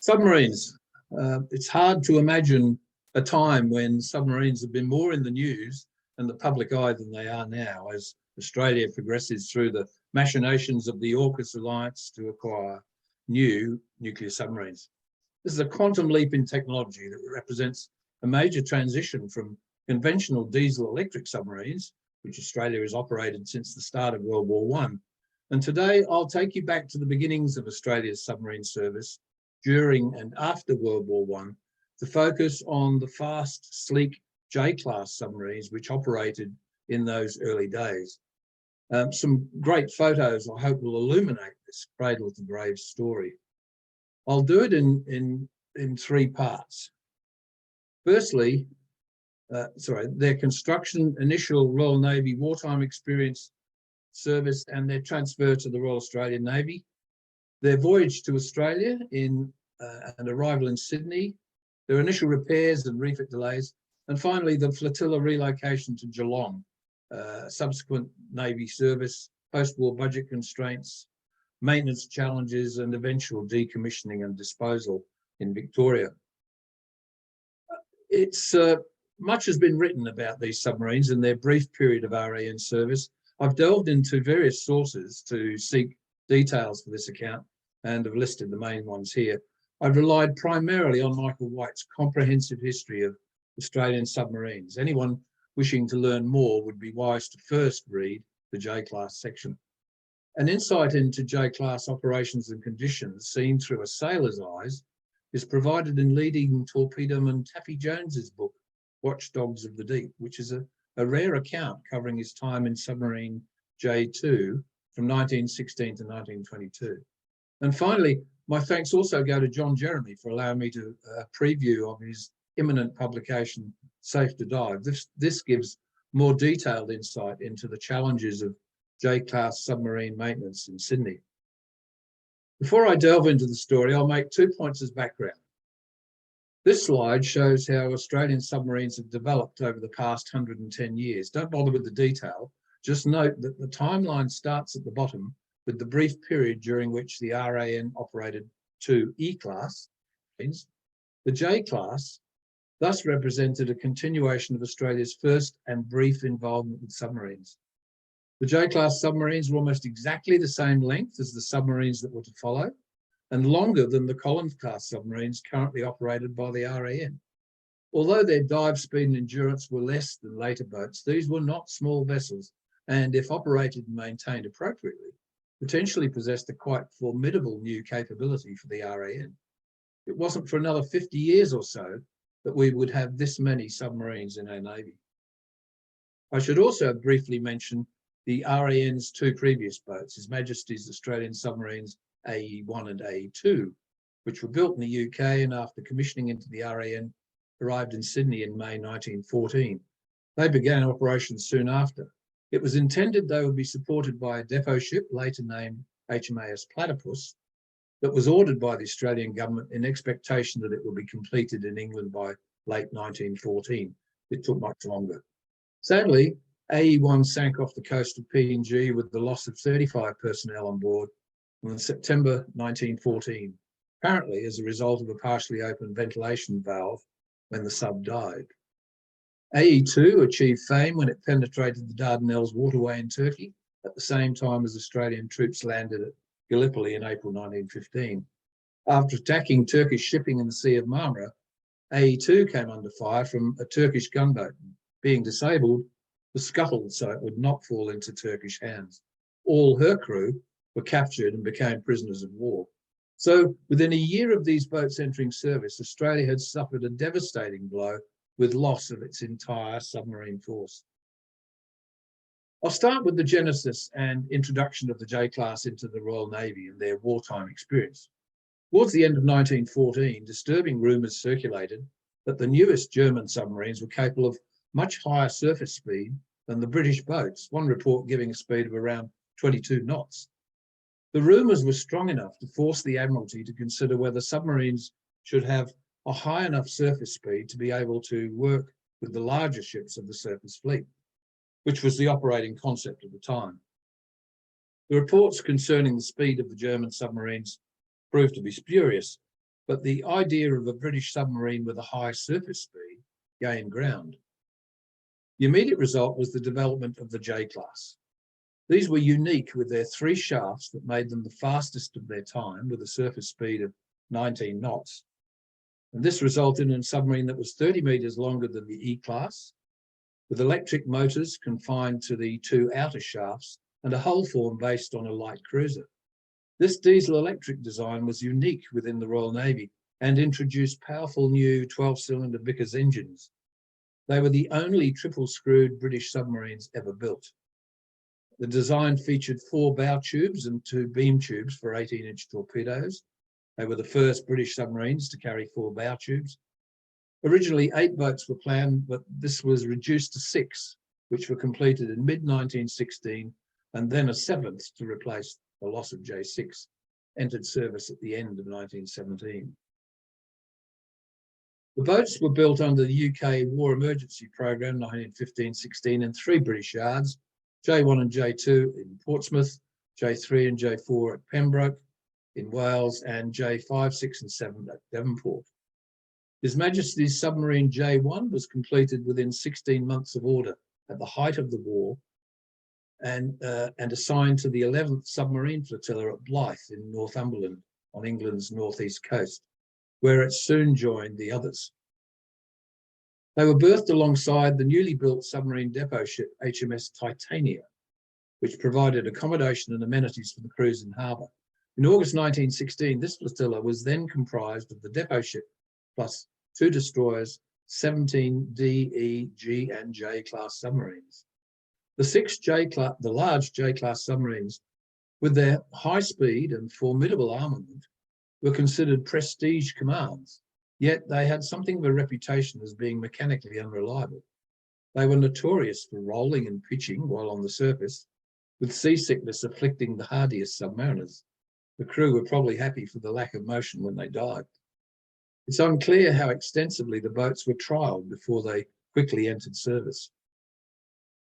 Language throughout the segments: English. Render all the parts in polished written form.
Submarines. It's hard to imagine a time when submarines have been more in the news and the public eye than they are now, as Australia progresses through the machinations of the AUKUS alliance to acquire new nuclear submarines. This is a quantum leap in technology that represents a major transition from conventional diesel-electric submarines, which Australia has operated since the start of World War I. And today, I'll take you back to the beginnings of Australia's submarine service during and after World War I to focus on the fast, sleek J-class submarines which operated in those early days. Some great photos, I hope, will illuminate this cradle to grave story. I'll do it in three parts. Firstly, their construction, initial Royal Navy wartime experience, service, and their transfer to the Royal Australian Navy, their voyage to Australia and arrival in Sydney, their initial repairs and refit delays, and finally the flotilla relocation to Geelong, subsequent Navy service, post-war budget constraints, maintenance challenges, and eventual decommissioning and disposal in Victoria. Much has been written about these submarines and their brief period of RAN service. I've delved into various sources to seek details for this account and have listed the main ones here. I've relied primarily on Michael White's comprehensive history of Australian submarines. Anyone wishing to learn more would be wise to first read the J-class section. An insight into J-class operations and conditions seen through a sailor's eyes is provided in leading torpedoman Taffy Jones's book, Watchdogs of the Deep, which is a rare account covering his time in submarine J2 from 1916 to 1922. And finally, my thanks also go to John Jeremy for allowing me to preview of his imminent publication, Safe to Dive. This gives more detailed insight into the challenges of J-class submarine maintenance in Sydney. Before I delve into the story, I'll make 2 points as background. This slide shows how Australian submarines have developed over the past 110 years. Don't bother with the detail, just note that the timeline starts at the bottom with the brief period during which the RAN operated two E-class. The J-class thus represented a continuation of Australia's first and brief involvement with submarines. The J-class submarines were almost exactly the same length as the submarines that were to follow, and longer than the Collins-class submarines currently operated by the RAN. Although their dive speed and endurance were less than later boats, these were not small vessels, and if operated and maintained appropriately, potentially possessed a quite formidable new capability for the RAN. It wasn't for another 50 years or so that we would have this many submarines in our Navy. I should also briefly mention the RAN's two previous boats, His Majesty's Australian submarines AE1 and AE2, which were built in the UK and after commissioning into the RAN, arrived in Sydney in May 1914. They began operations soon after. It was intended they would be supported by a depot ship, later named HMAS Platypus, that was ordered by the Australian government in expectation that it would be completed in England by late 1914. It took much longer. Sadly, AE1 sank off the coast of PNG with the loss of 35 personnel on board in September 1914, apparently as a result of a partially open ventilation valve when the sub dived. AE2 achieved fame when it penetrated the Dardanelles waterway in Turkey at the same time as Australian troops landed at Gallipoli in April 1915. After attacking Turkish shipping in the Sea of Marmara, AE2 came under fire from a Turkish gunboat. Being disabled, was scuttled so it would not fall into Turkish hands. All her crew were captured and became prisoners of war. So within a year of these boats entering service, Australia had suffered a devastating blow with loss of its entire submarine force. I'll start with the genesis and introduction of the J-class into the Royal Navy and their wartime experience. Towards the end of 1914, disturbing rumours circulated that the newest German submarines were capable of much higher surface speed than the British boats, one report giving a speed of around 22 knots. The rumours were strong enough to force the Admiralty to consider whether submarines should have a high enough surface speed to be able to work with the larger ships of the surface fleet, which was the operating concept at the time. The reports concerning the speed of the German submarines proved to be spurious. but the idea of a British submarine with a high surface speed gained ground. The immediate result was the development of the J-class. These were unique with their 3 shafts that made them the fastest of their time with a surface speed of 19 knots. And this resulted in a submarine that was 30 metres longer than the E-class, with electric motors confined to the 2 outer shafts and a hull form based on a light cruiser. This diesel-electric design was unique within the Royal Navy and introduced powerful new 12-cylinder Vickers engines. They were the only triple-screwed British submarines ever built. The design featured 4 bow tubes and 2 beam tubes for 18-inch torpedoes. They were the first British submarines to carry 4 bow tubes. Originally, 8 boats were planned, but this was reduced to 6, which were completed in mid-1916, and then a 7th to replace the loss of J6, entered service at the end of 1917. The boats were built under the UK War Emergency Programme 1915-16 in 3 British yards, J1 and J2 in Portsmouth, J3 and J4 at Pembroke in Wales, and J5, 6 and 7 at Devonport. His Majesty's submarine J1 was completed within 16 months of order at the height of the war and assigned to the 11th Submarine Flotilla at Blyth in Northumberland on England's northeast coast, where it soon joined the others. They were berthed alongside the newly built submarine depot ship HMS Titania, which provided accommodation and amenities for the crews in harbour. In August 1916, this flotilla was then comprised of the depot ship plus 2 destroyers, 17 D, E, G and J class submarines. The large J class submarines, with their high speed and formidable armament, were considered prestige commands, yet they had something of a reputation as being mechanically unreliable. They were notorious for rolling and pitching while on the surface, with seasickness afflicting the hardiest submariners. The crew were probably happy for the lack of motion when they dived. It's unclear how extensively the boats were trialled before they quickly entered service.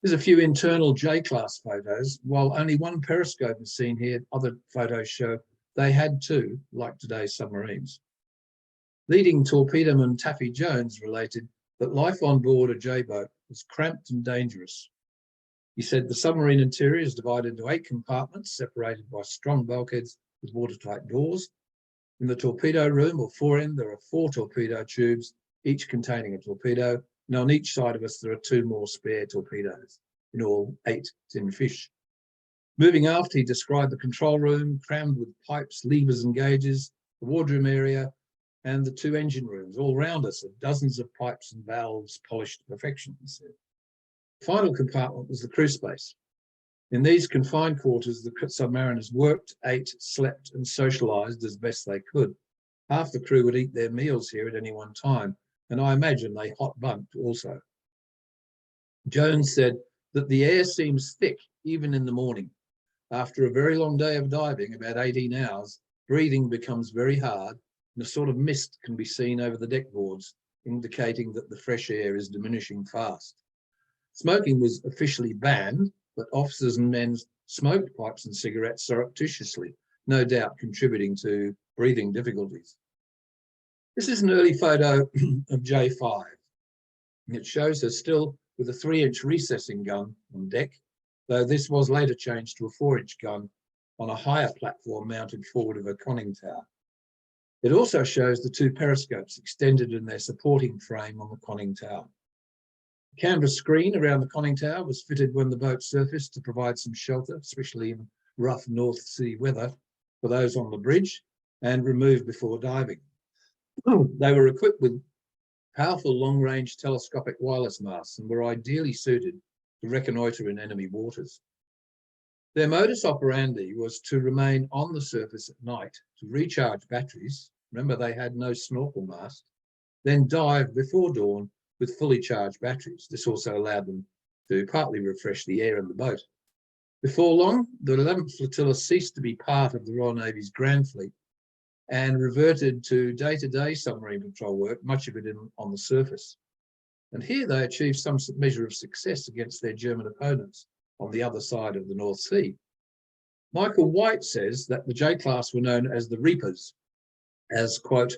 There's a few internal J-class photos. While only 1 periscope is seen here, other photos show they had 2, like today's submarines. Leading torpedoman Taffy Jones related that life on board a J-boat was cramped and dangerous. He said the submarine interior is divided into 8 compartments separated by strong bulkheads with watertight doors. In the torpedo room or forend, there are 4 torpedo tubes, each containing a torpedo, and on each side of us there are 2 more spare torpedoes. In all, 8 tin fish. Moving aft, he described the control room crammed with pipes, levers and gauges, the wardroom area, and the 2 engine rooms. All round us are dozens of pipes and valves polished to perfection, he said. The final compartment was the crew space. In these confined quarters, the submariners worked, ate, slept and socialised as best they could. Half the crew would eat their meals here at any one time, and I imagine they hot bunked also. Jones said that the air seems thick even in the morning. After a very long day of diving, about 18 hours, breathing becomes very hard and a sort of mist can be seen over the deck boards, indicating that the fresh air is diminishing fast. Smoking was officially banned, but officers and men smoked pipes and cigarettes surreptitiously, no doubt contributing to breathing difficulties. This is an early photo of J5. It shows her still with a 3-inch recessing gun on deck, though this was later changed to a 4-inch gun on a higher platform mounted forward of a conning tower. It also shows the 2 periscopes extended in their supporting frame on the conning tower. A canvas screen around the conning tower was fitted when the boat surfaced to provide some shelter, especially in rough North Sea weather, for those on the bridge, and removed before diving. They were equipped with powerful long-range telescopic wireless masts and were ideally suited to reconnoitre in enemy waters. Their modus operandi was to remain on the surface at night to recharge batteries. Remember, they had no snorkel mast, then dive before dawn with fully charged batteries. This also allowed them to partly refresh the air in the boat. Before long, the 11th Flotilla ceased to be part of the Royal Navy's Grand Fleet and reverted to day-to-day submarine patrol work, much of it on the surface. And here they achieved some measure of success against their German opponents on the other side of the North Sea. Michael White says that the J-class were known as the Reapers, as, quote,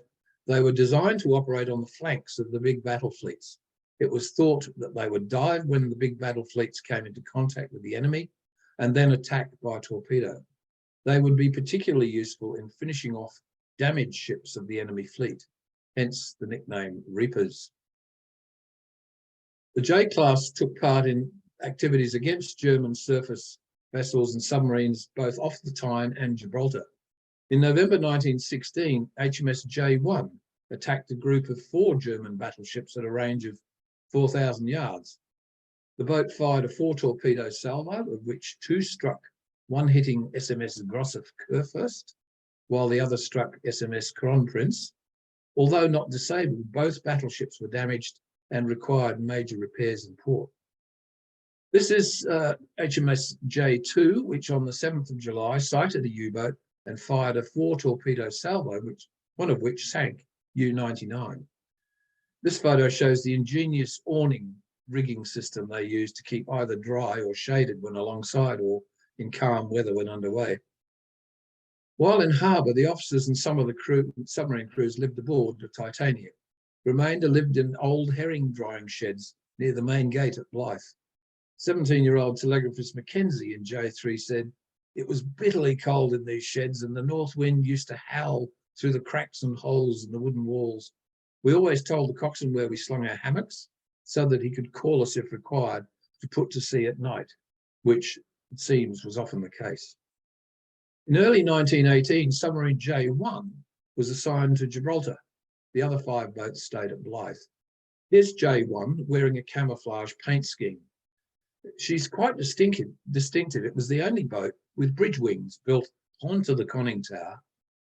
They were designed to operate on the flanks of the big battle fleets. It was thought that they would dive when the big battle fleets came into contact with the enemy and then attack by torpedo. They would be particularly useful in finishing off damaged ships of the enemy fleet, hence the nickname Reapers. The J-class took part in activities against German surface vessels and submarines both off the Tyne and Gibraltar. In November 1916, HMS J1 attacked a group of 4 German battleships at a range of 4,000 yards. The boat fired a 4-torpedo salvo, of which 2 struck, one hitting SMS Grosser Kurfürst, while the other struck SMS Kronprinz. Although not disabled, both battleships were damaged and required major repairs in port. This is HMS J2, which on the 7th of July sighted a U-boat and fired a 4-torpedo salvo, one of which sank U-99. This photo shows the ingenious awning rigging system they used to keep either dry or shaded when alongside or in calm weather when underway. While in harbour, the officers and some of the submarine crews lived aboard the Titania. Remainder lived in old herring drying sheds near the main gate at Blyth. 17-year-old telegraphist Mackenzie in J3 said, "It was bitterly cold in these sheds and the north wind used to howl through the cracks and holes in the wooden walls. We always told the coxswain where we slung our hammocks so that he could call us if required to put to sea at night," which it seems was often the case. In early 1918, submarine J1 was assigned to Gibraltar. The other 5 boats stayed at Blyth. Here's J1 wearing a camouflage paint scheme. She's quite distinctive. It was the only boat with bridge wings built onto the conning tower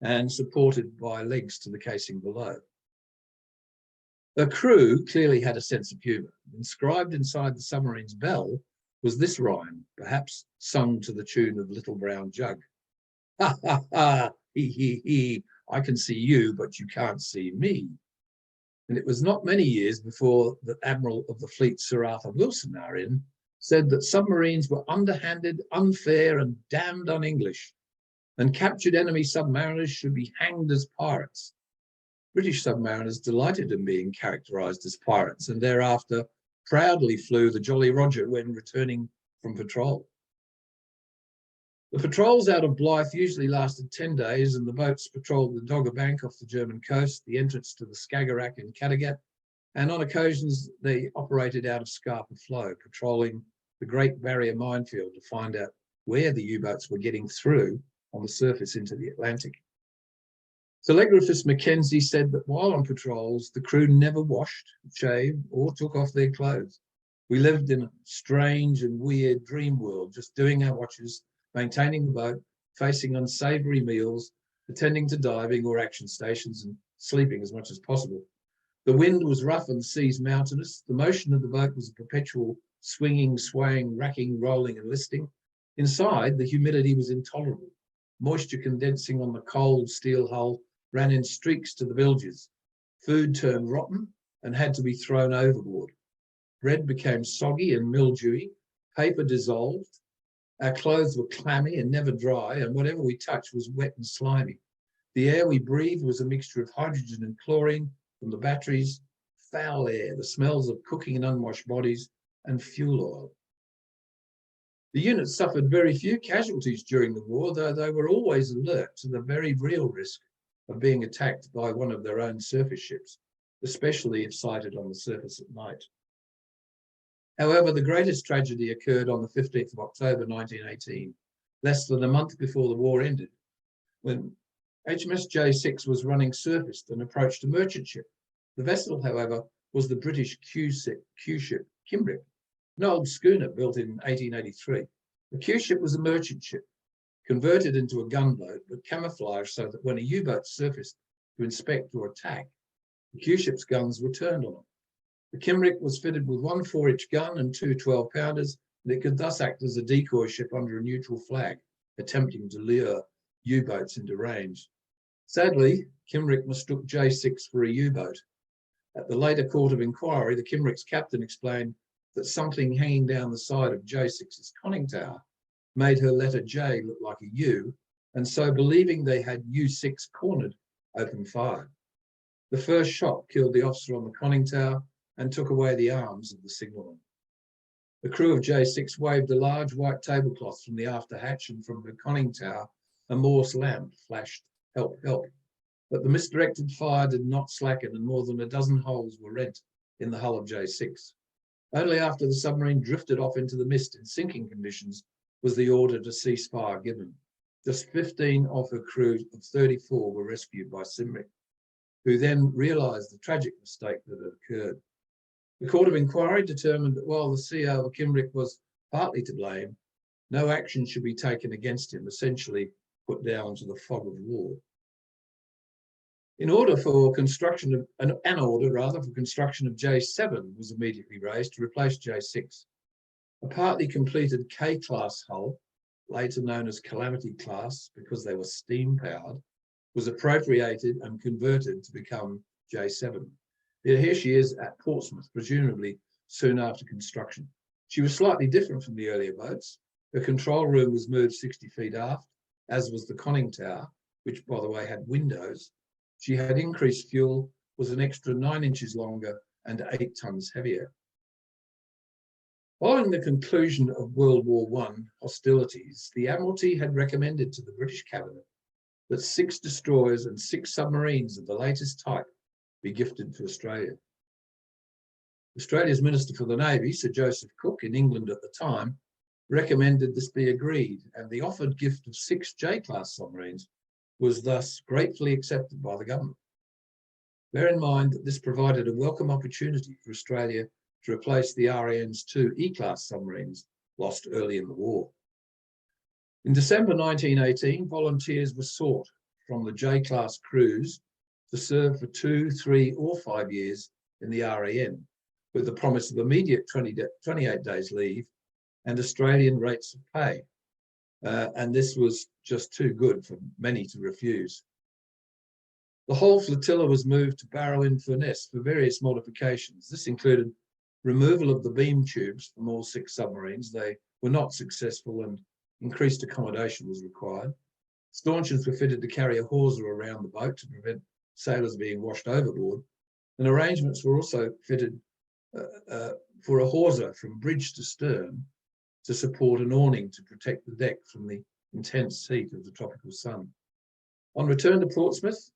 and supported by legs to the casing below. Her crew clearly had a sense of humour. Inscribed inside the submarine's bell was this rhyme, perhaps sung to the tune of Little Brown Jug. "Ha, ha, ha, he, he, I can see you, but you can't see me." And it was not many years before the Admiral of the Fleet, Sir Arthur Wilson, R.N., said that submarines were underhanded, unfair, and damned un-English, and captured enemy submariners should be hanged as pirates. British submariners delighted in being characterised as pirates, and thereafter proudly flew the Jolly Roger when returning from patrol. The patrols out of Blyth usually lasted 10 days, and the boats patrolled the Dogger Bank off the German coast, the entrance to the Skagerrak and Kattegat, and on occasions they operated out of Scapa Flow, patrolling the Great Barrier minefield to find out where the U-boats were getting through on the surface into the Atlantic. Telegraphist Mackenzie said that while on patrols, the crew never washed, shaved, or took off their clothes. "We lived in a strange and weird dream world, just doing our watches, maintaining the boat, facing unsavoury meals, attending to diving or action stations, and sleeping as much as possible. The wind was rough and the seas mountainous. The motion of the boat was a perpetual swinging, swaying, racking, rolling, and listing. Inside, the humidity was intolerable. Moisture condensing on the cold steel hull ran in streaks to the bilges. Food turned rotten and had to be thrown overboard. Bread became soggy and mildewy. Paper dissolved. Our clothes were clammy and never dry, and whatever we touched was wet and slimy. The air we breathed was a mixture of hydrogen and chlorine from the batteries, foul air, the smells of cooking and unwashed bodies, and fuel oil." The unit suffered very few casualties during the war, though they were always alert to the very real risk of being attacked by one of their own surface ships, especially if sighted on the surface at night. However, the greatest tragedy occurred on the 15th of October 1918, less than a month before the war ended, when HMS J6 was running surfaced and approached a merchant ship. The vessel, however, was the British Q-ship Kimbrick, an old schooner built in 1883. The Q-ship was a merchant ship, converted into a gunboat, but camouflaged so that when a U-boat surfaced to inspect or attack, the Q-ship's guns were turned on it. The Kimbrick was fitted with one 4-inch gun and two 12-pounders, and it could thus act as a decoy ship under a neutral flag, attempting to lure U-boats into range. Sadly, Kimbrick mistook J6 for a U-boat. At the later court of inquiry, the Kimbrick's captain explained that something hanging down the side of J6's conning tower made her letter J look like a U, and so believing they had U6 cornered, opened fire. The first shot killed the officer on the conning tower and took away the arms of the signalman. The crew of J6 waved a large white tablecloth from the after hatch, and from the conning tower, a Morse lamp flashed, "Help, help." But the misdirected fire did not slacken, and more than a dozen holes were rent in the hull of J6. Only after the submarine drifted off into the mist in sinking conditions was the order to cease fire given. Just 15 of her crew of 34 were rescued by Cymric, who then realised the tragic mistake that had occurred. The Court of Inquiry determined that while the CO of Cymric was partly to blame, no action should be taken against him, essentially put down to the fog of war. An order for construction of J7 was immediately raised to replace J6. A partly completed K-class hull, later known as Calamity class because they were steam-powered, was appropriated and converted to become J7. Here she is at Portsmouth, presumably soon after construction. She was slightly different from the earlier boats. Her control room was moved 60 feet aft, as was the conning tower, which, by the way, had windows. She had increased fuel, was an extra 9 inches longer and 8 tons heavier. Following the conclusion of World War I hostilities, the Admiralty had recommended to the British Cabinet that 6 destroyers and 6 submarines of the latest type be gifted to Australia. Australia's Minister for the Navy, Sir Joseph Cook, in England at the time, recommended this be agreed, and the offered gift of 6 J-class submarines was thus gratefully accepted by the government. Bear in mind that this provided a welcome opportunity for Australia to replace the RAN's 2 E-class submarines lost early in the war. In December 1918, volunteers were sought from the J-class crews to serve for 2, 3 or 5 years in the RAN, with the promise of immediate 28 days leave and Australian rates of pay. And this was just too good for many to refuse. The whole flotilla was moved to Barrow-in-Furness for various modifications. This included removal of the beam tubes from all 6 submarines. They were not successful and increased accommodation was required. Stanchions were fitted to carry a hawser around the boat to prevent sailors being washed overboard, and arrangements were also fitted for a hawser from bridge to stern to support an awning to protect the deck from the intense heat of the tropical sun. On return to Portsmouth,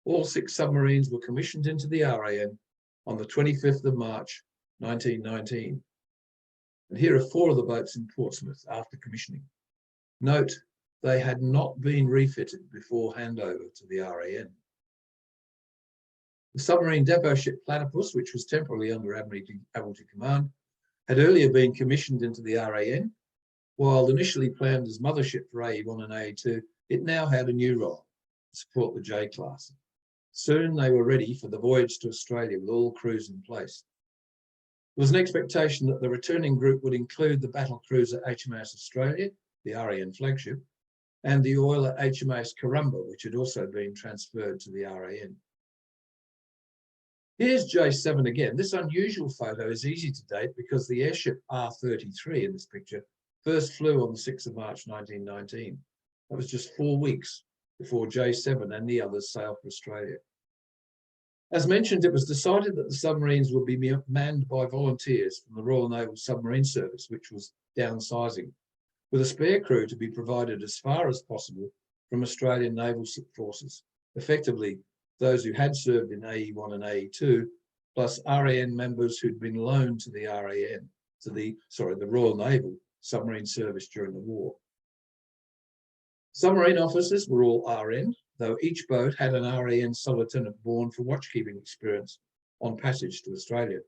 all 6 submarines were commissioned into the RAN on the 25th of March 1919. And here are 4 of the boats in Portsmouth after commissioning. Note, they had not been refitted before handover to the RAN. The submarine depot ship Platypus, which was temporarily under Admiralty command, had earlier been commissioned into the RAN. While initially planned as mothership for AE1 and AE2, it now had a new role to support the J-class. Soon they were ready for the voyage to Australia with all crews in place. There was an expectation that the returning group would include the battle cruiser HMAS Australia, the RAN flagship, and the oiler HMAS Corumba, which had also been transferred to the RAN. Here's J7 again. This unusual photo is easy to date because the airship R-33 in this picture first flew on the 6th of March 1919. That was just 4 weeks before J7 and the others sailed for Australia. As mentioned, it was decided that the submarines would be manned by volunteers from the Royal Naval Submarine Service, which was downsizing, with a spare crew to be provided as far as possible from Australian Naval Forces, effectively those who had served in AE1 and AE2, plus RAN members who'd been loaned to the the Royal Naval Submarine Service during the war. Submarine officers were all RN, though each boat had an RAN sub-lieutenant born for watchkeeping experience on passage to Australia.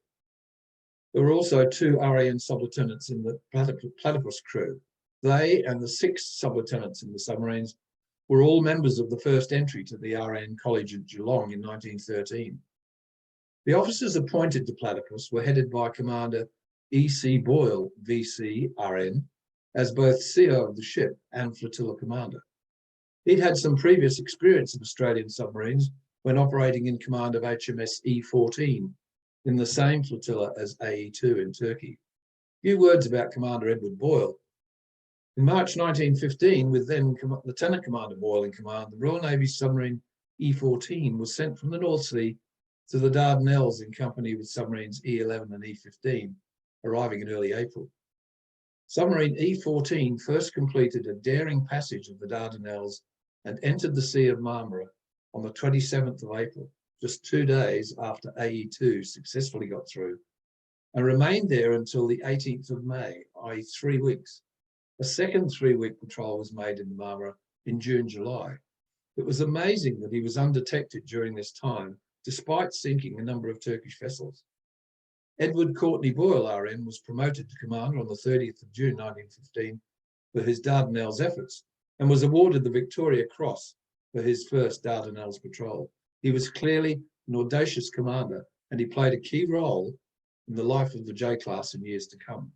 There were also 2 RAN sub-lieutenants in the Platypus crew. They and the 6 sub-lieutenants in the submarines were all members of the first entry to the RAN College at Geelong in 1913. The officers appointed to Platypus were headed by Commander E.C. Boyle, VC, RN, as both CO of the ship and flotilla commander. He'd had some previous experience of Australian submarines when operating in command of HMS E-14 in the same flotilla as AE2 in Turkey. A few words about Commander Edward Boyle. In March 1915, with then Lieutenant Commander Boyle in command, the Royal Navy submarine E-14 was sent from the North Sea to the Dardanelles in company with submarines E11 and E15, arriving in early April. Submarine E14 first completed a daring passage of the Dardanelles and entered the Sea of Marmara on the 27th of April, just 2 days after AE2 successfully got through, and remained there until the 18th of May, i.e. 3 weeks. A second 3-week patrol was made in the Marmara in June-July. It was amazing that he was undetected during this time, despite sinking a number of Turkish vessels. Edward Courtney Boyle, RM, was promoted to commander on the 30th of June 1915 for his Dardanelles efforts and was awarded the Victoria Cross for his first Dardanelles patrol. He was clearly an audacious commander, and he played a key role in the life of the J-class in years to come.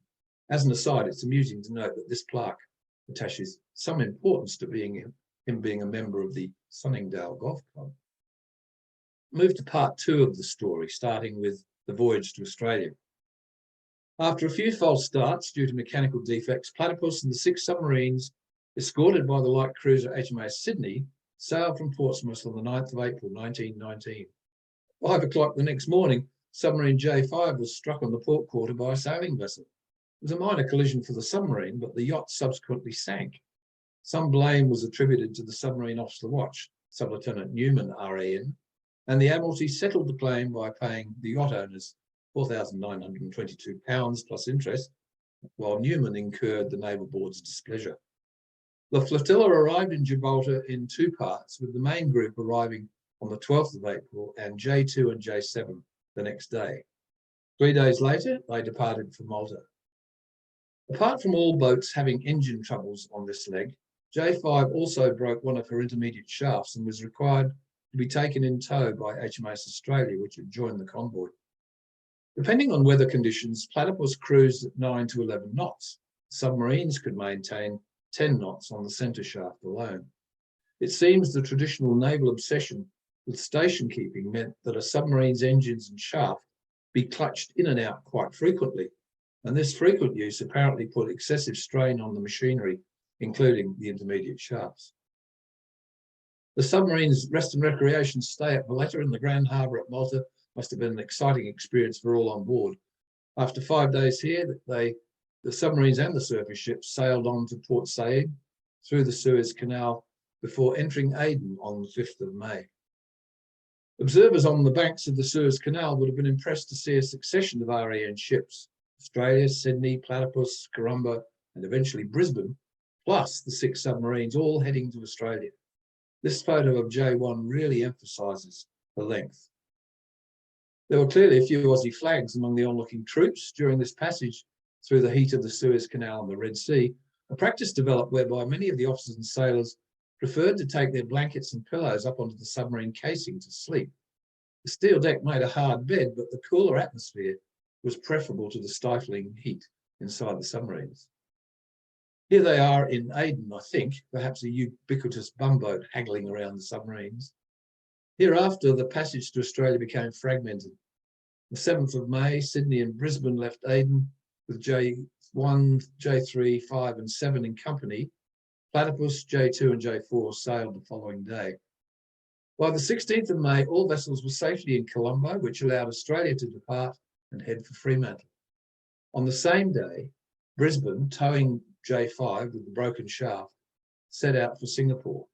As an aside, it's amusing to note that this plaque attaches some importance to him being a member of the Sunningdale Golf Club. Move to part 2 of the story, starting with the voyage to Australia. After a few false starts due to mechanical defects, Platypus and the 6 submarines, escorted by the light cruiser HMAS Sydney, sailed from Portsmouth on the 9th of April 1919. 5 o'clock the next morning, submarine J5 was struck on the port quarter by a sailing vessel. It was a minor collision for the submarine, but the yacht subsequently sank. Some blame was attributed to the submarine officer watch, Sub-Lieutenant Newman, RAN, and the Admiralty settled the claim by paying the yacht owners £4,922 plus interest, while Newman incurred the Naval Board's displeasure. The flotilla arrived in Gibraltar in 2 parts, with the main group arriving on the 12th of April and J2 and J7 the next day. 3 days later, they departed for Malta. Apart from all boats having engine troubles on this leg, J5 also broke one of her intermediate shafts and was required to be taken in tow by HMAS Australia, which had joined the convoy. Depending on weather conditions, Platypus cruised at 9 to 11 knots. Submarines could maintain 10 knots on the centre shaft alone. It seems the traditional naval obsession with station keeping meant that a submarine's engines and shaft be clutched in and out quite frequently, and this frequent use apparently put excessive strain on the machinery, including the intermediate shafts. The submarine's rest and recreation stay at Valletta in the Grand Harbour at Malta must have been an exciting experience for all on board. After 5 days here, the submarines and the surface ships sailed on to Port Said through the Suez Canal before entering Aden on the 5th of May. Observers on the banks of the Suez Canal would have been impressed to see a succession of RAN ships, Australia, Sydney, Platypus, Corumba, and eventually Brisbane, plus the 6 submarines all heading to Australia. This photo of J1 really emphasises the length. There were clearly a few Aussie flags among the onlooking troops during this passage through the heat of the Suez Canal and the Red Sea. A practice developed whereby many of the officers and sailors preferred to take their blankets and pillows up onto the submarine casing to sleep. The steel deck made a hard bed, but the cooler atmosphere was preferable to the stifling heat inside the submarines. Here they are in Aden, I think, perhaps a ubiquitous bumboat haggling around the submarines. Hereafter, the passage to Australia became fragmented. The 7th of May, Sydney and Brisbane left Aden with J1, J3, 5 and 7 in company. Platypus, J2 and J4 sailed the following day. By the 16th of May, all vessels were safely in Colombo, which allowed Australia to depart and head for Fremantle. On the same day, Brisbane, towing J5 with the broken shaft, set out for Singapore.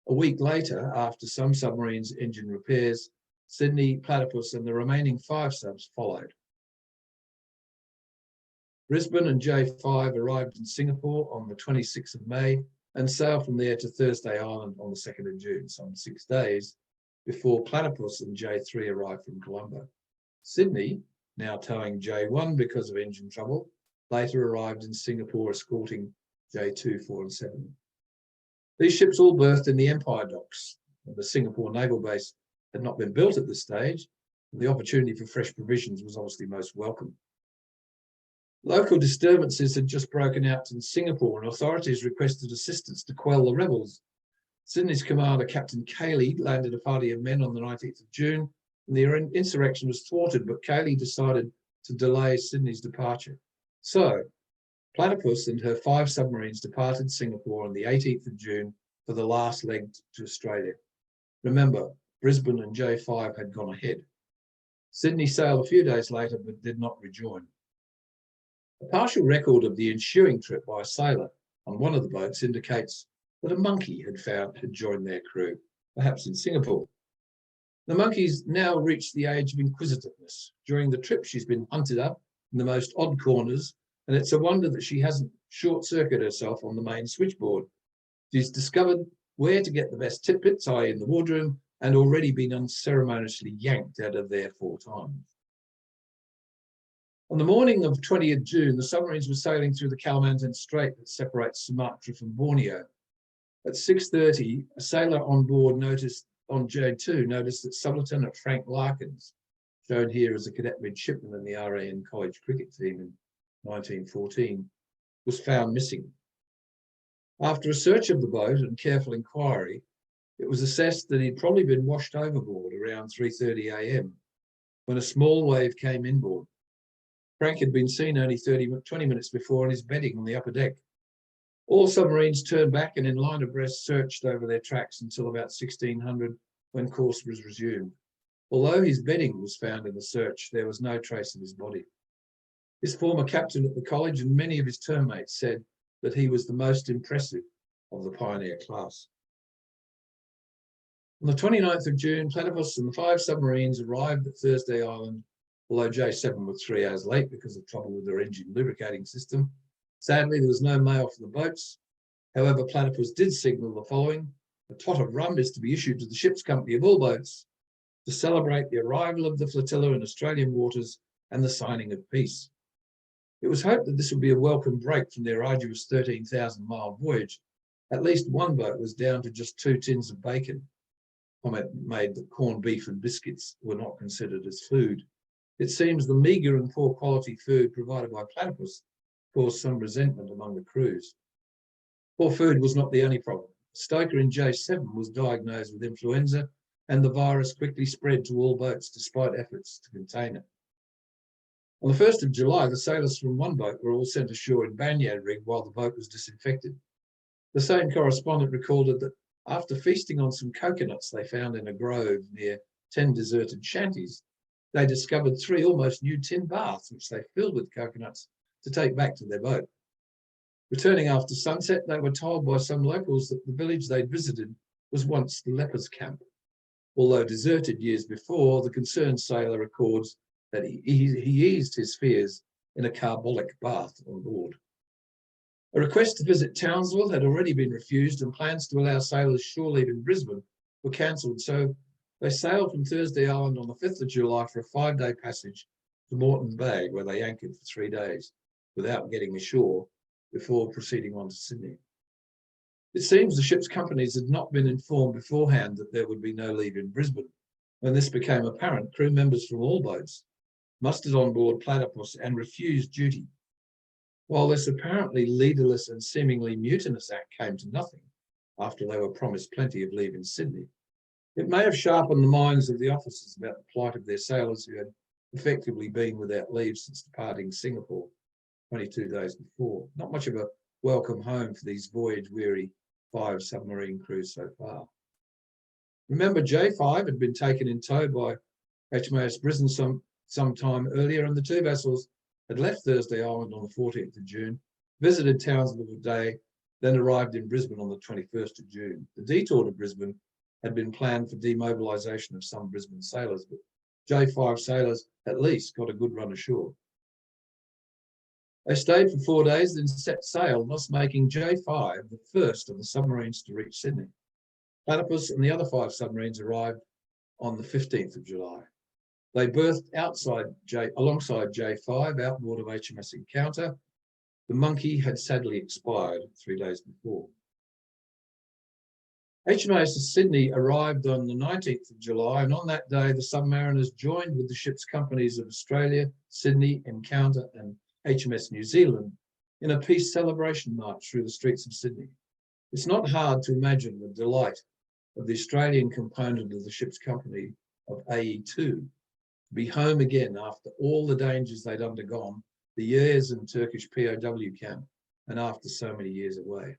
A week later, after some submarines' engine repairs, Sydney, Platypus and the remaining 5 subs followed. Brisbane and J5 arrived in Singapore on the 26th of May and sailed from there to Thursday Island on the 2nd of June, some 6 days before Platypus and J3 arrived from Colombo. Sydney, now towing J1 because of engine trouble, later arrived in Singapore escorting J2, 4 and 7. These ships all berthed in the Empire docks, and the Singapore naval base had not been built at this stage, and the opportunity for fresh provisions was obviously most welcome. Local disturbances had just broken out in Singapore, and authorities requested assistance to quell the rebels. Sydney's commander, Captain Cayley, landed a party of men on the 19th of June, and the insurrection was thwarted, but Cayley decided to delay Sydney's departure. So, Platypus and her 5 submarines departed Singapore on the 18th of June for the last leg to Australia. Remember, Brisbane and J5 had gone ahead. Sydney sailed a few days later, but did not rejoin. A partial record of the ensuing trip by a sailor on one of the boats indicates that a monkey had joined their crew, perhaps in Singapore. The monkey's now reached the age of inquisitiveness. During the trip, she's been hunted up in the most odd corners, and it's a wonder that she hasn't short-circuited herself on the main switchboard. She's discovered where to get the best tidbits, i.e. in the wardroom, and already been unceremoniously yanked out of there 4 times. On the morning of 20th June, the submarines were sailing through the Kalimantan Strait that separates Sumatra from Borneo. At 6:30, a sailor on board on J2 noticed that Sub-Lieutenant Frank Larkins, shown here as a cadet midshipman in the RAN college cricket team in 1914, was found missing. After a search of the boat and careful inquiry, it was assessed that he'd probably been washed overboard around 3:30 a.m. when a small wave came inboard. Frank had been seen only 20 minutes before on his bedding on the upper deck. All submarines turned back and in line abreast searched over their tracks until about 1600 when course was resumed. Although his bedding was found in the search, there was no trace of his body. His former captain at the college and many of his termmates said that he was the most impressive of the pioneer class. On the 29th of June, Platypus and the 5 submarines arrived at Thursday Island, although J7 was 3 hours late because of trouble with their engine lubricating system. Sadly, there was no mail for the boats. However, Platypus did signal the following: a tot of rum is to be issued to the ship's company of all boats to celebrate the arrival of the flotilla in Australian waters and the signing of peace. It was hoped that this would be a welcome break from their arduous 13,000-mile voyage. At least one boat was down to just 2 tins of bacon. Comment made that corned beef and biscuits were not considered as food. It seems the meagre and poor quality food provided by Platypus caused some resentment among the crews. Poor food was not the only problem. A stoker in J7 was diagnosed with influenza, and the virus quickly spread to all boats despite efforts to contain it. On the 1st of July, the sailors from one boat were all sent ashore in Banyad rig while the boat was disinfected. The same correspondent recorded that after feasting on some coconuts they found in a grove near 10 deserted shanties, they discovered 3 almost new tin baths, which they filled with coconuts to take back to their boat. Returning after sunset, they were told by some locals that the village they'd visited was once the lepers' camp. Although deserted years before, the concerned sailor records that he eased his fears in a carbolic bath on board. A request to visit Townsville had already been refused, and plans to allow sailors shore leave in Brisbane were cancelled, so they sailed from Thursday Island on the 5th of July for a 5-day passage to Moreton Bay, where they anchored for 3 days without getting ashore before proceeding on to Sydney. It seems the ship's companies had not been informed beforehand that there would be no leave in Brisbane. When this became apparent, crew members from all boats mustered on board Platypus and refused duty. While this apparently leaderless and seemingly mutinous act came to nothing after they were promised plenty of leave in Sydney, it may have sharpened the minds of the officers about the plight of their sailors who had effectively been without leave since departing Singapore 22 days before. Not much of a welcome home for these voyage-weary 5 submarine crews so far. Remember, J5 had been taken in tow by HMAS Brisbane some time earlier, and the 2 vessels had left Thursday Island on the 14th of June, visited Townsville for a day, then arrived in Brisbane on the 21st of June. The detour to Brisbane had been planned for demobilisation of some Brisbane sailors, but J5 sailors at least got a good run ashore. They stayed for 4 days, then set sail, thus making J5 the first of the submarines to reach Sydney. Platypus and the other 5 submarines arrived on the 15th of July. They berthed alongside J5, outboard of HMS Encounter. The Monkey had sadly expired 3 days before. HMAS Sydney arrived on the 19th of July, and on that day, the submariners joined with the ship's companies of Australia, Sydney, Encounter, and HMS New Zealand in a peace celebration march through the streets of Sydney. It's not hard to imagine the delight of the Australian component of the ship's company of AE2 to be home again after all the dangers they'd undergone, the years in Turkish POW camp, and after so many years away.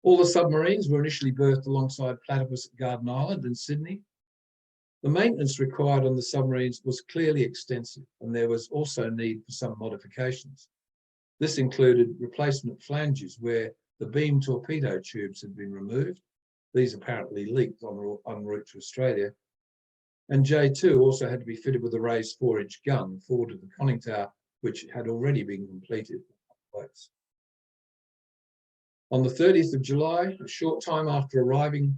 All the submarines were initially berthed alongside Platypus at Garden Island in Sydney. The maintenance required on the submarines was clearly extensive, and there was also need for some modifications. This included replacement flanges where the beam torpedo tubes had been removed. These apparently leaked en route to Australia. And J2 also had to be fitted with a raised 4-inch gun forward of the conning tower, which had already been completed. On the 30th of July, a short time after arriving,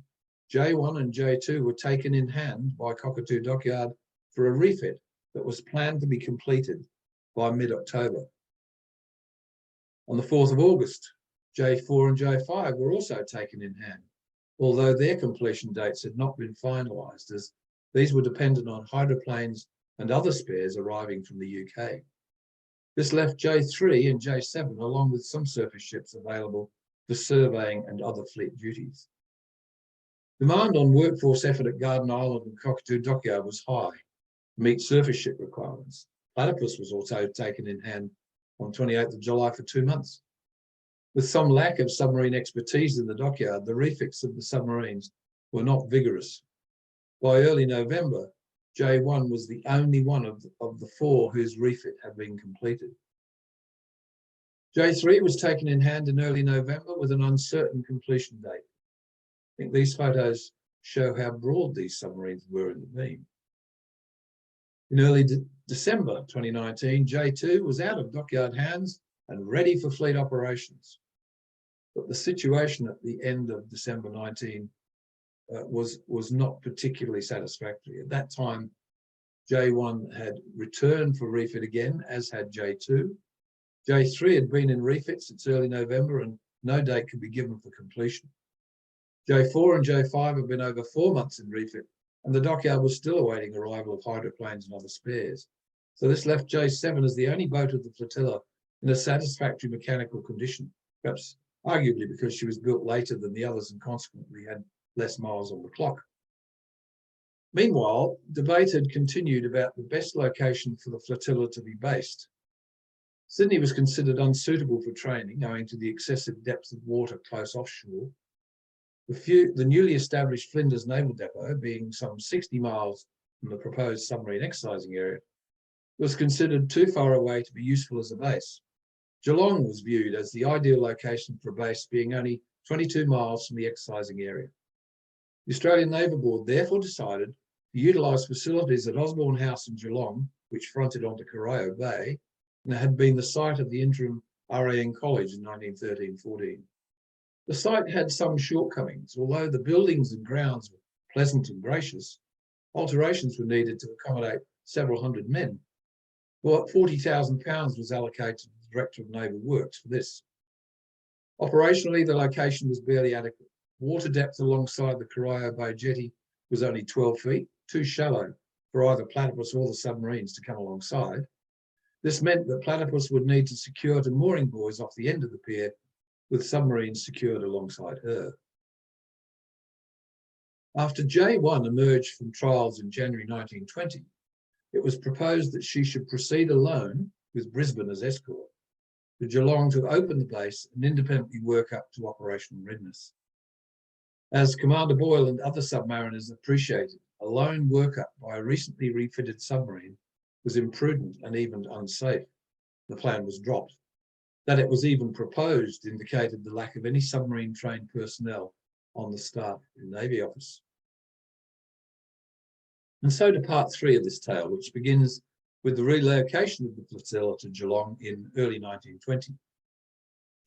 J1 and J2 were taken in hand by Cockatoo Dockyard for a refit that was planned to be completed by mid-October. On the 4th of August, J4 and J5 were also taken in hand, although their completion dates had not been finalised, as these were dependent on hydroplanes and other spares arriving from the UK. This left J3 and J7 along with some surface ships available for surveying and other fleet duties. Demand on workforce effort at Garden Island and Cockatoo Dockyard was high to meet surface ship requirements. Platypus was also taken in hand on 28th of July for 2 months. With some lack of submarine expertise in the dockyard, the refits of the submarines were not vigorous. By early November, J1 was the only one of the 4 whose refit had been completed. J3 was taken in hand in early November with an uncertain completion date. I think these photos show how broad these submarines were in the beam. In early December 2019, J2 was out of dockyard hands and ready for fleet operations. But the situation at the end of December 19 was not particularly satisfactory. At that time, J1 had returned for refit again, as had J2. J3 had been in refit since early November and no date could be given for completion. J4 and J5 have been over 4 months in refit, and the dockyard was still awaiting arrival of hydroplanes and other spares. So this left J7 as the only boat of the flotilla in a satisfactory mechanical condition, perhaps arguably because she was built later than the others and consequently had less miles on the clock. Meanwhile, debate had continued about the best location for the flotilla to be based. Sydney was considered unsuitable for training owing to the excessive depth of water close offshore. The newly established Flinders Naval Depot, being some 60 miles from the proposed submarine exercising area, was considered too far away to be useful as a base. Geelong was viewed as the ideal location for a base, being only 22 miles from the exercising area. The Australian Naval Board therefore decided to utilise facilities at Osborne House in Geelong, which fronted onto Corio Bay, and had been the site of the interim RAN College in 1913-14. The site had some shortcomings. Although the buildings and grounds were pleasant and gracious, alterations were needed to accommodate several hundred men. Well, £40,000 was allocated to the Director of Naval Works for this. Operationally, the location was barely adequate. Water depth alongside the Corio Bay jetty was only 12 feet, too shallow for either Platypus or the submarines to come alongside. This meant that Platypus would need to secure to mooring buoys off the end of the pier, with submarines secured alongside her. After J1 emerged from trials in January 1920, it was proposed that she should proceed alone, with Brisbane as escort, to Geelong to open the base and independently work up to operational readiness. As Commander Boyle and other submariners appreciated, a lone workup by a recently refitted submarine was imprudent and even unsafe. The plan was dropped. That it was even proposed indicated the lack of any submarine-trained personnel on the staff in Navy Office. And so to part 3 of this tale, which begins with the relocation of the flotilla to Geelong in early 1920.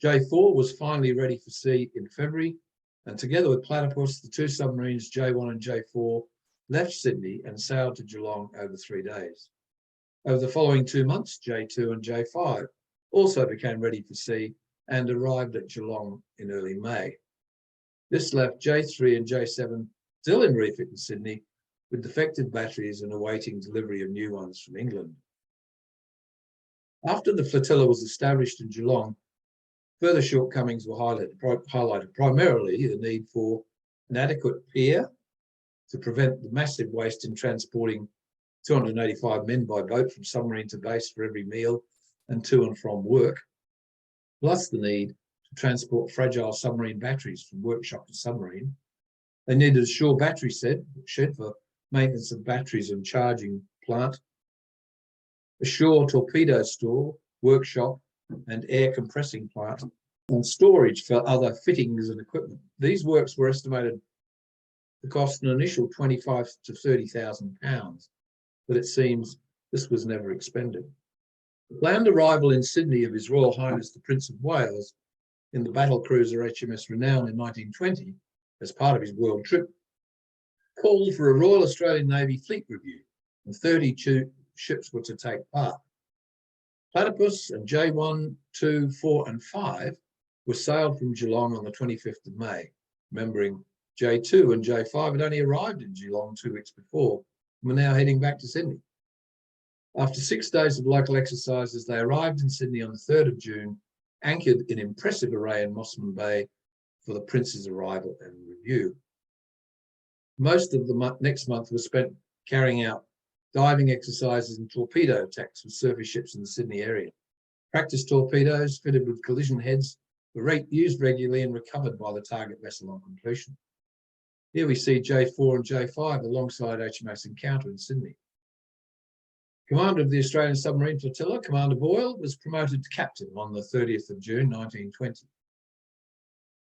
J4 was finally ready for sea in February, and together with Platypus, the 2 submarines J1 and J4 left Sydney and sailed to Geelong over 3 days. Over the following 2 months, J2 and J5 also became ready for sea and arrived at Geelong in early May. This left J3 and J7 still in refit in Sydney, with defective batteries and awaiting delivery of new ones from England. After the flotilla was established in Geelong, further shortcomings were highlighted, primarily the need for an adequate pier to prevent the massive waste in transporting 285 men by boat from submarine to base for every meal and to and from work, plus the need to to transport fragile submarine batteries from workshop to submarine. They needed a shore battery shed for maintenance of batteries and charging plant, a shore torpedo store, workshop, and air compressing plant, and storage for other fittings and equipment. These works were estimated to cost an initial £25,000 to £30,000, but it seems this was never expended. The planned arrival in Sydney of His Royal Highness the Prince of Wales in the battle cruiser HMS Renown in 1920, as part of his world trip, called for a Royal Australian Navy fleet review, and 32 ships were to take part. Platypus and J1, 2, 4 and 5 were sailed from Geelong on the 25th of May, remembering J2 and J5 had only arrived in Geelong 2 weeks before and were now heading back to Sydney. After 6 days of local exercises, they arrived in Sydney on the 3rd of June, anchored in impressive array in Mossman Bay for the Prince's arrival and review. Most of the next month was spent carrying out diving exercises and torpedo attacks with surface ships in the Sydney area. Practice torpedoes fitted with collision heads were used regularly and recovered by the target vessel on completion. Here we see J4 and J5 alongside HMAS Encounter in Sydney. Commander of the Australian Submarine Flotilla, Commander Boyle, was promoted to captain on the 30th of June 1920.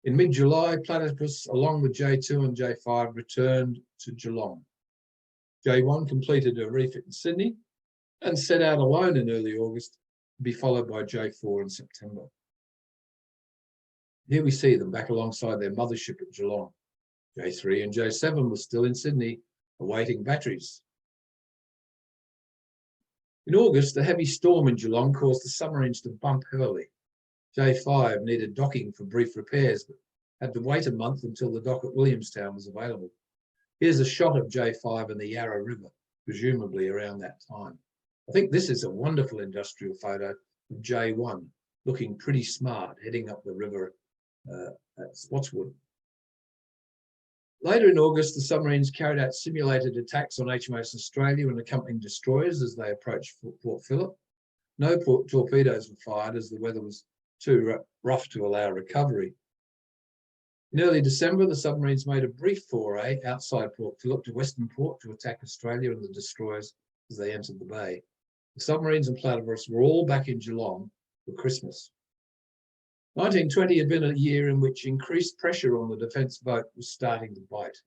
In mid-July, Platypus, along with J2 and J5, returned to Geelong. J1 completed a refit in Sydney and set out alone in early August, to be followed by J4 in September. Here we see them back alongside their mothership at Geelong. J3 and J7 were still in Sydney, awaiting batteries. In August, a heavy storm in Geelong caused the submarines to bump heavily. J5 needed docking for brief repairs, but had to wait a month until the dock at Williamstown was available. Here's a shot of J5 in the Yarra River, presumably around that time. I think this is a wonderful industrial photo of J1, looking pretty smart, heading up the river at Spotswood. Later in August, the submarines carried out simulated attacks on HMAS Australia and accompanying destroyers as they approached Port Phillip. No torpedoes were fired as the weather was too rough to allow recovery. In early December, the submarines made a brief foray outside Port Phillip to Western Port to attack Australia and the destroyers as they entered the bay. The submarines and Platypus were all back in Geelong for Christmas. 1920 had been a year in which increased pressure on the defence boat was starting to bite.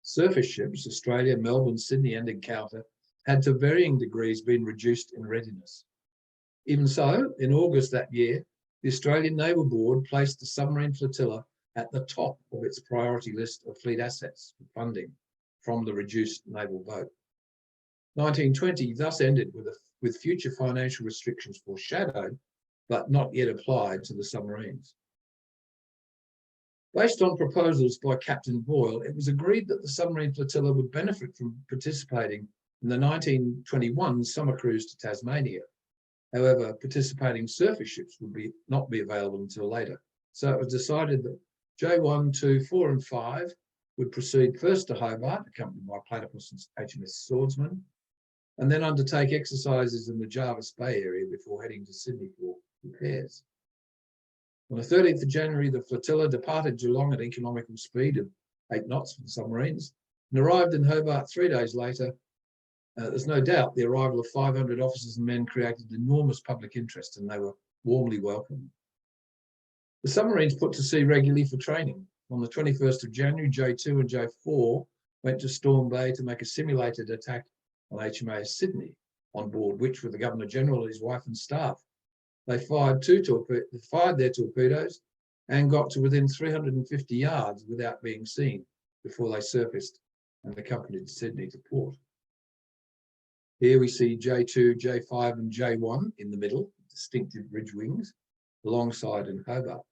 Surface ships, Australia, Melbourne, Sydney and Encounter, had to varying degrees been reduced in readiness. Even so, in August that year, the Australian Naval Board placed the submarine flotilla at the top of its priority list of fleet assets for funding from the reduced naval boat. 1920 thus ended with future financial restrictions foreshadowed, but not yet applied to the submarines. Based on proposals by Captain Boyle, it was agreed that the submarine flotilla would benefit from participating in the 1921 summer cruise to Tasmania. However, participating surface ships would not be available until later. So it was decided that J1, 2, 4 and 5 would proceed first to Hobart, accompanied by Platypus and HMS Swordsman, and then undertake exercises in the Jervis Bay area before heading to Sydney for repairs. On the 13th of January, the flotilla departed Geelong at economical speed of 8 knots for the submarines and arrived in Hobart 3 days later. There's no doubt the arrival of 500 officers and men created enormous public interest, and they were warmly welcomed. The submarines put to sea regularly for training. On the 21st of January, J2 and J4 went to Storm Bay to make a simulated attack on HMAS Sydney, on board which were the Governor-General, his wife and staff. They fired their torpedoes and got to within 350 yards without being seen before they surfaced and accompanied Sydney to port. Here we see J2, J5 and J1 in the middle, distinctive ridge wings, alongside in Hobart.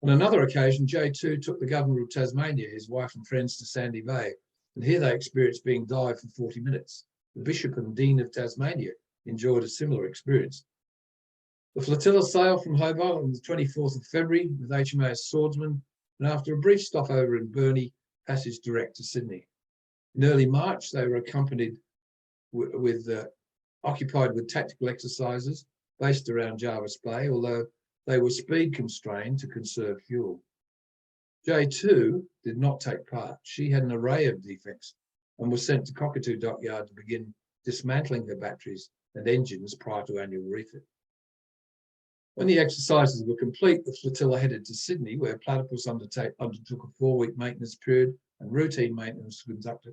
On another occasion, J2 took the Governor of Tasmania, his wife and friends, to Sandy Bay, and here they experienced being dived for 40 minutes. The Bishop and Dean of Tasmania enjoyed a similar experience. The flotilla sailed from Hobart on the 24th of February with HMAS Swordsman, and after a brief stopover in Burnie, passage direct to Sydney. In early March, they were occupied with tactical exercises based around Jervis Bay, although they were speed constrained to conserve fuel. J2 did not take part. She had an array of defects and was sent to Cockatoo Dockyard to begin dismantling her batteries and engines prior to annual refit. When the exercises were complete, the flotilla headed to Sydney, where Platypus undertook a 4-week maintenance period, and routine maintenance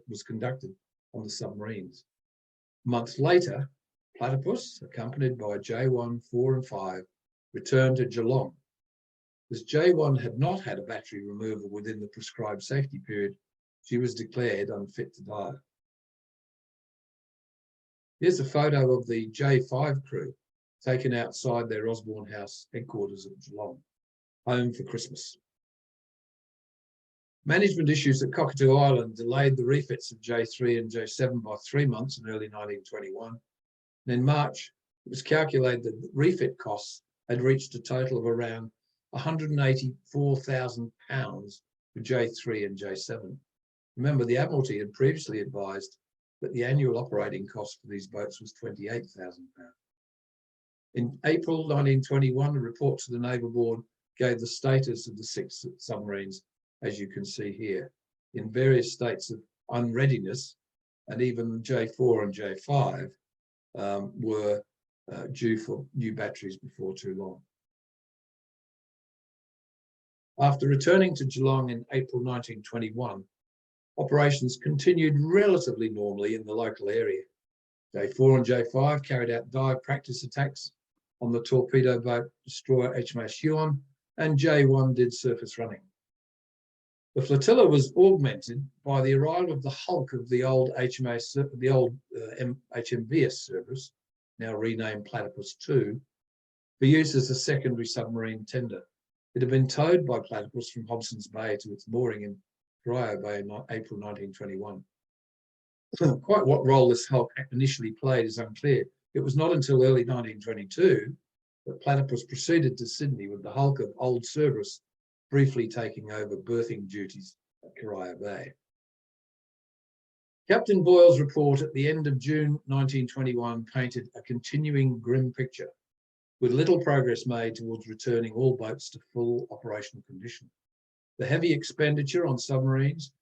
was conducted on the submarines. A month later, Platypus, accompanied by J1, 4 and 5, returned to Geelong. As J1 had not had a battery removal within the prescribed safety period, she was declared unfit to dive. Here's a photo of the J5 crew taken outside their Osborne House headquarters at Geelong, home for Christmas. Management issues at Cockatoo Island delayed the refits of J3 and J7 by 3 months in early 1921. And in March, it was calculated that the refit costs had reached a total of around £184,000 for J3 and J7. Remember, the Admiralty had previously advised that the annual operating cost for these boats was £28,000. In April 1921, a report to the Naval Board gave the status of the 6 submarines, as you can see here, in various states of unreadiness, and even J4 and J5 were due for new batteries before too long. After returning to Geelong in April 1921, operations continued relatively normally in the local area. J4 and J5 carried out dive practice attacks on the torpedo boat destroyer HMAS Huon, and J1 did surface running. The flotilla was augmented by the arrival of the hulk of the old HMVS service, now renamed Platypus 2, for use as a secondary submarine tender. It had been towed by Platypus from Hobson's Bay to its mooring in Corio Bay in April 1921. Quite what role this hulk initially played is unclear. It was not until early 1922 that Platypus proceeded to Sydney with the hulk of Old Cerberus briefly taking over berthing duties at Corio Bay. Captain Boyle's report at the end of June 1921 painted a continuing grim picture, with little progress made towards returning all boats to full operational condition. The heavy expenditure on submarines,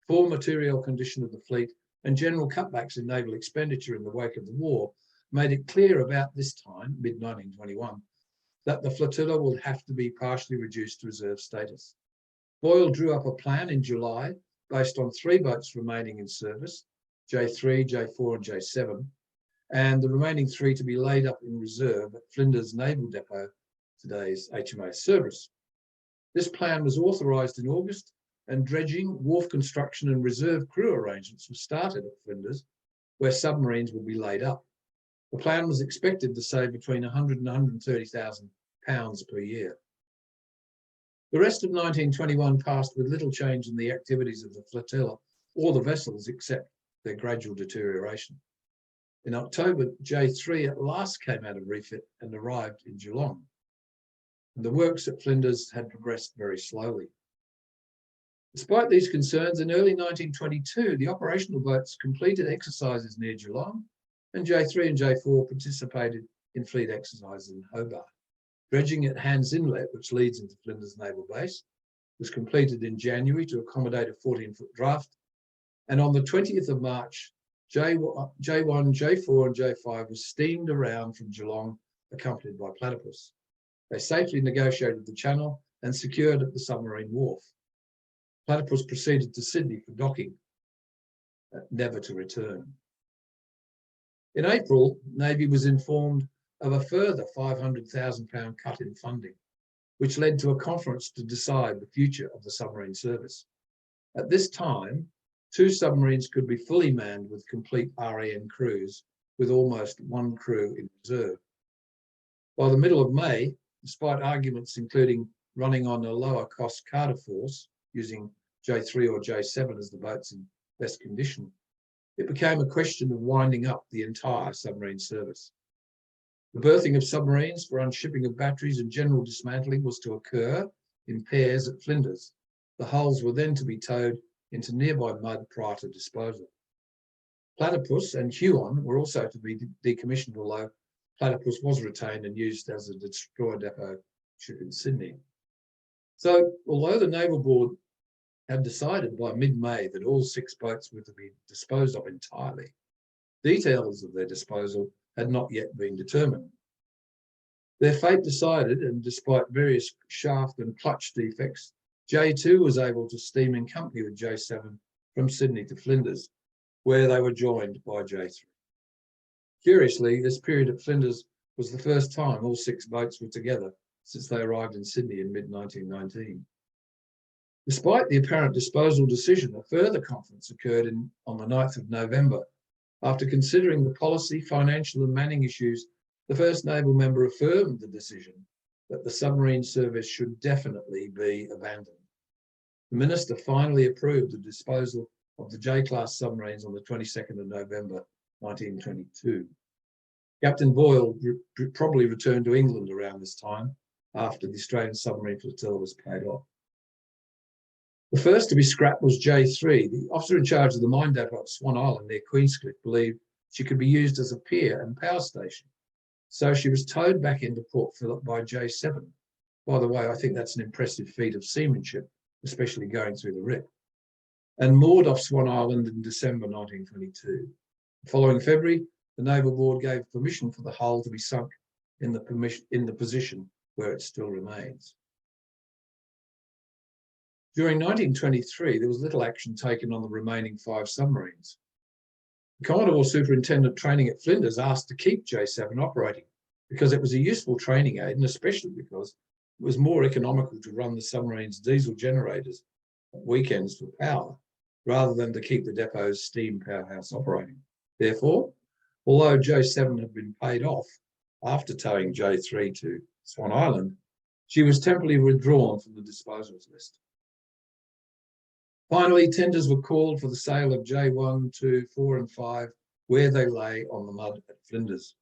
poor material condition of the fleet, and general cutbacks in naval expenditure in the wake of the war made it clear about this time, mid-1921, that the flotilla would have to be partially reduced to reserve status. Boyle drew up a plan in July based on 3 boats remaining in service, J3, J4 and J7, and the remaining 3 to be laid up in reserve at Flinders Naval Depot, today's HMAS Cerberus. This plan was authorised in August, and dredging, wharf construction and reserve crew arrangements were started at Flinders, where submarines would be laid up. The plan was expected to save between £100,000 and £130,000 per year. The rest of 1921 passed with little change in the activities of the flotilla or the vessels, except their gradual deterioration. In October, J3 at last came out of refit and arrived in Geelong. And the works at Flinders had progressed very slowly. Despite these concerns, in early 1922, the operational boats completed exercises near Geelong, and J3 and J4 participated in fleet exercises in Hobart. Dredging at Hands Inlet, which leads into Flinders Naval Base, was completed in January to accommodate a 14-foot draft, and on the 20th of March, J1, J4 and J5 were steamed around from Geelong, accompanied by Platypus. They safely negotiated the channel and secured at the submarine wharf. Platypus proceeded to Sydney for docking, never to return. In April, Navy was informed of a further £500,000 cut in funding, which led to a conference to decide the future of the submarine service. At this time, 2 submarines could be fully manned with complete RAN crews, with almost 1 crew in reserve. By the middle of May, despite arguments including running on a lower cost Carter force, using J3 or J7 as the boats in best condition, it became a question of winding up the entire submarine service. The berthing of submarines for unshipping of batteries and general dismantling was to occur in pairs at Flinders. The hulls were then to be towed into nearby mud prior to disposal. Platypus and Huon were also to be decommissioned, although Platypus was retained and used as a destroyer depot ship in Sydney. So, although the Naval Board had decided by mid-May that all 6 boats were to be disposed of entirely, details of their disposal had not yet been determined. Their fate decided, and despite various shaft and clutch defects, J2 was able to steam in company with J7 from Sydney to Flinders, where they were joined by J3. Curiously, this period at Flinders was the first time all 6 boats were together since they arrived in Sydney in mid-1919. Despite the apparent disposal decision, a further conference occurred on the 9th of November. After considering the policy, financial and manning issues, the first naval member affirmed the decision that the submarine service should definitely be abandoned. The minister finally approved the disposal of the J-class submarines on the 22nd of November 1922. Captain Boyle probably returned to England around this time after the Australian submarine flotilla was paid off. The first to be scrapped was J3. The officer in charge of the mine depot at Swan Island near Queenscliff believed she could be used as a pier and power station. So she was towed back into Port Phillip by J7. By the way, I think that's an impressive feat of seamanship, especially going through the rip. And moored off Swan Island in December 1922. The following February, the Naval Board gave permission for the hull to be sunk in the position where it still remains. During 1923, there was little action taken on the remaining 5 submarines. The Commodore Superintendent Training at Flinders asked to keep J7 operating because it was a useful training aid, and especially because it was more economical to run the submarine's diesel generators at weekends for power, rather than to keep the depot's steam powerhouse operating. Therefore, although J7 had been paid off after towing J3 to Swan Island, she was temporarily withdrawn from the disposals list. Finally, tenders were called for the sale of J1, 2, 4 and 5, where they lay on the mud at Flinders.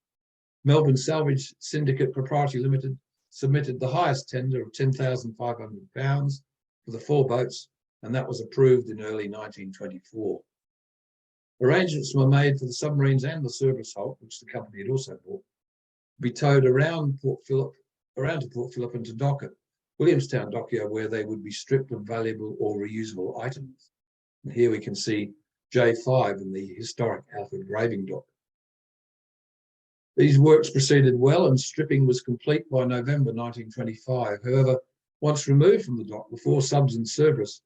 Melbourne Salvage Syndicate Proprietary Limited submitted the highest tender of £10,500 for the 4 boats, and that was approved in early 1924. Arrangements were made for the submarines and the service hulk, which the company had also bought, to be towed around to Port Phillip and to dock at Williamstown Dockyard, where they would be stripped of valuable or reusable items. And here we can see J5 in the historic Alfred Graving Dock. These works proceeded well and stripping was complete by November 1925. However, once removed from the dock, the 4 subs in service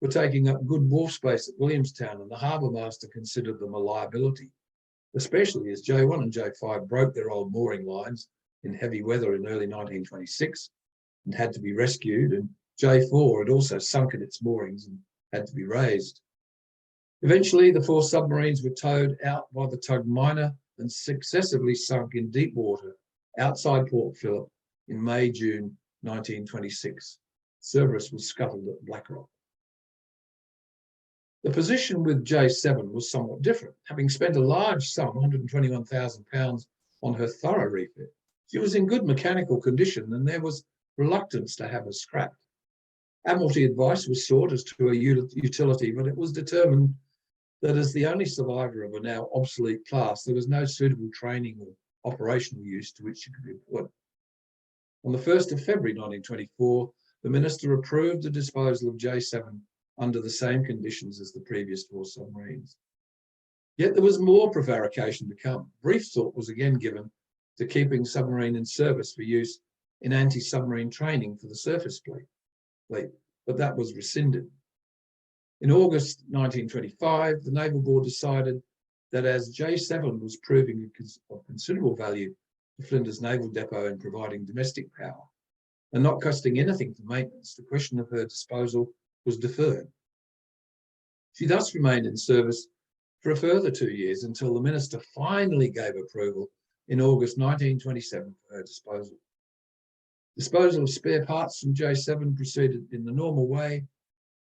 were taking up good wharf space at Williamstown, and the harbour master considered them a liability, especially as J1 and J5 broke their old mooring lines in heavy weather in early 1926 and had to be rescued, and J4 had also sunken its moorings and had to be raised. Eventually, the 4 submarines were towed out by the tug Miner and successively sunk in deep water outside Port Phillip in May-June 1926. Service was scuttled at Blackrock. The position with J7 was somewhat different. Having spent a large sum, £121,000, on her thorough refit, she was in good mechanical condition and there was reluctance to have her scrapped. Admiralty advice was sought as to her utility, but it was determined that as the only survivor of a now obsolete class, there was no suitable training or operational use to which she could be put. On the 1st of February 1924, the Minister approved the disposal of J7 under the same conditions as the previous 4 submarines. Yet there was more prevarication to come. Brief thought was again given to keeping submarine in service for use in anti-submarine training for the surface fleet, but that was rescinded. In August 1925, the Naval Board decided that as J7 was proving of considerable value to Flinders Naval Depot in providing domestic power and not costing anything for maintenance, the question of her disposal was deferred. She thus remained in service for a further 2 years until the Minister finally gave approval in August 1927 for her disposal. Disposal of spare parts from J7 proceeded in the normal way.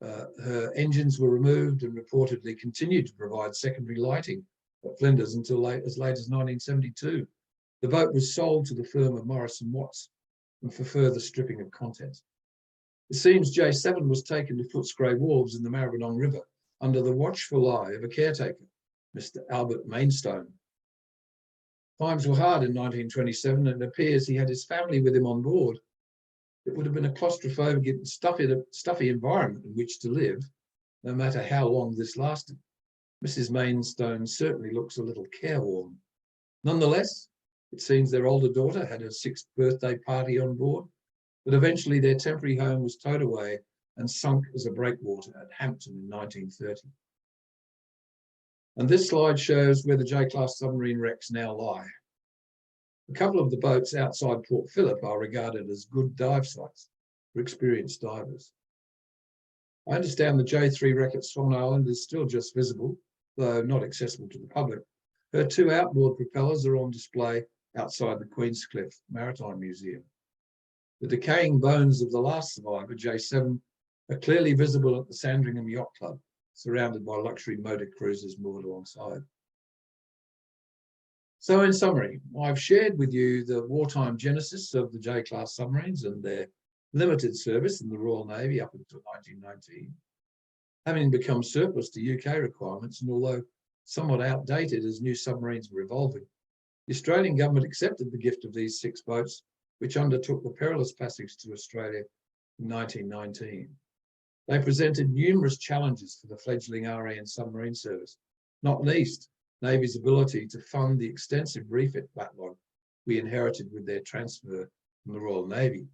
Her engines were removed and reportedly continued to provide secondary lighting at Flinders until as late as 1972. The boat was sold to the firm of Morris and Watts and for further stripping of contents. It seems J7 was taken to Footscray Wharves in the Maribyrnong River under the watchful eye of a caretaker, Mr. Albert Mainstone. Times were hard in 1927 and it appears he had his family with him on board. It would have been a claustrophobic and stuffy environment in which to live, no matter how long this lasted. Mrs. Mainstone certainly looks a little careworn. Nonetheless, it seems their older daughter had her 6th birthday party on board, but eventually their temporary home was towed away and sunk as a breakwater at Hampton in 1930. And this slide shows where the J-class submarine wrecks now lie. A couple of the boats outside Port Phillip are regarded as good dive sites for experienced divers. I understand the J3 wreck at Swan Island is still just visible, though not accessible to the public. Her 2 outboard propellers are on display outside the Queenscliff Maritime Museum. The decaying bones of the last survivor, J7, are clearly visible at the Sandringham Yacht Club, surrounded by luxury motor cruisers moored alongside. So in summary, I've shared with you the wartime genesis of the J-class submarines and their limited service in the Royal Navy up until 1919. Having become surplus to UK requirements, and although somewhat outdated as new submarines were evolving, the Australian government accepted the gift of these 6 boats, which undertook the perilous passage to Australia in 1919. They presented numerous challenges for the fledgling RAN submarine service, not least Navy's ability to fund the extensive refit backlog we inherited with their transfer from the Royal Navy.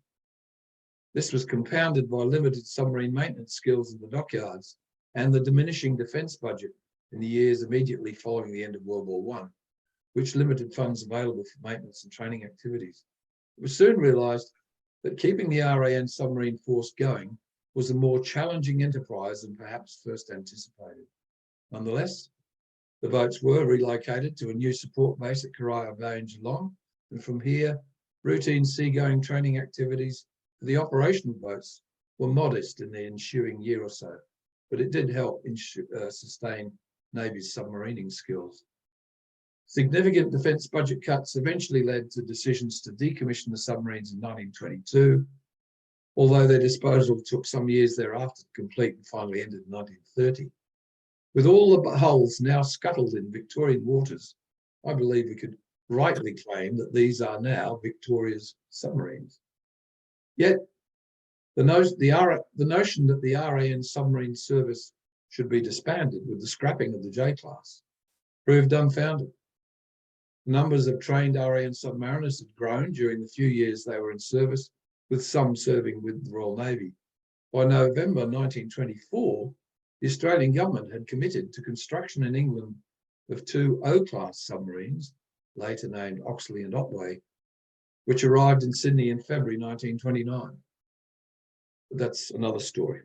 This was compounded by limited submarine maintenance skills in the dockyards and the diminishing defence budget in the years immediately following the end of World War I, which limited funds available for maintenance and training activities. It was soon realised that keeping the RAN submarine force going was a more challenging enterprise than perhaps first anticipated. Nonetheless, the boats were relocated to a new support base at Corio Bay in Geelong, and from here, routine seagoing training activities for the operational boats were modest in the ensuing year or so, but it did help sustain Navy's submarining skills. Significant defence budget cuts eventually led to decisions to decommission the submarines in 1922, although their disposal took some years thereafter to complete and finally ended in 1930. With all the hulls now scuttled in Victorian waters, I believe we could rightly claim that these are now Victoria's submarines. Yet, the notion that the RAN submarine service should be disbanded with the scrapping of the J-class proved unfounded. Numbers of trained RAN submariners had grown during the few years they were in service, with some serving with the Royal Navy. By November 1924, the Australian government had committed to construction in England of 2 O-class submarines, later named Oxley and Otway, which arrived in Sydney in February 1929. But that's another story.